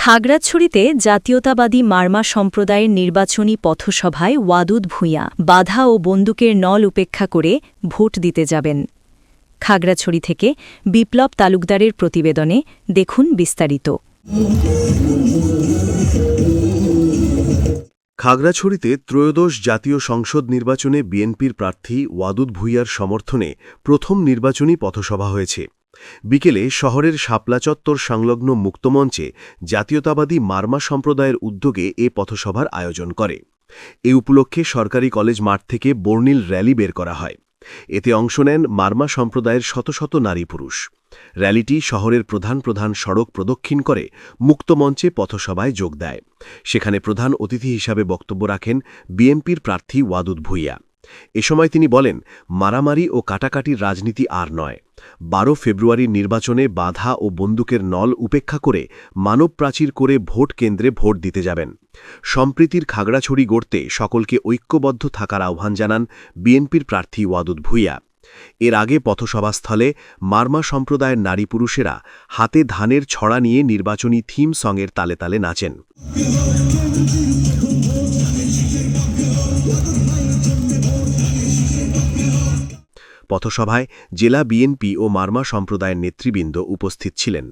খাগড়াছড়িতে জাতীয়তাবাদী মারমা সম্প্রদায়ের নির্বাচনী পথসভায় ওয়াদুদ ভূঁইয়া বাধা ও বন্দুকের নল উপেক্ষা করে ভোট দিতে যাবেন। খাগড়াছড়ি থেকে বিপ্লব তালুকদারের প্রতিবেদনে দেখুন বিস্তারিত। খাগড়াছড়িতে ত্রয়োদশ জাতীয় সংসদ নির্বাচনে বিএনপির প্রার্থী ওয়াদুদ ভূঁইয়ার সমর্থনে প্রথম নির্বাচনী পথসভা হয়েছে। বিকেলে শহরের শাপলা চত্বর সংলগ্ন মুক্তমঞ্চে জাতীয়তাবাদী মারমা সম্প্রদায়ের উদ্যোগে এ পথসভার আয়োজন করে। এ উপলক্ষে সরকারি কলেজ মাঠ থেকে বর্ণিল র্যালি বের করা হয়। এতে অংশ নেন মারমা সম্প্রদায়ের শত শত নারী পুরুষ। র্যালিটি শহরের প্রধান প্রধান সড়ক প্রদক্ষিণ করে মুক্তমঞ্চে পথসভায় যোগ দেয়। সেখানে প্রধান অতিথি হিসাবে বক্তব্য রাখেন বিএনপির প্রার্থী ওয়াদুদ ভূঁইয়া। এ সময় তিনি বলেন, মারামারি ও কাটাকাটির রাজনীতি আর নয়। 12 ফেব্রুয়ারির নির্বাচনে বাধা ও বন্দুকের নল উপেক্ষা করে মানব প্রাচীর করে ভোট কেন্দ্রে ভোট দিতে যাবেন। সম্প্রীতির খাগড়াছড়ি গড়তে সকলকে ঐক্যবদ্ধ থাকার আহ্বান জানান বিএনপির প্রার্থী ওয়াদুদ ভূঁইয়া। এর আগে পথসভাস্থলে মারমা সম্প্রদায়ের নারী পুরুষেরা হাতে ধানের ছড়া নিয়ে নির্বাচনী থিম সংয়ের তালে তালে নাচেন। পথসভায় জেলা বিএনপি ও মারমা সম্প্রদায়ের নেতৃবৃন্দ উপস্থিত ছিলেন।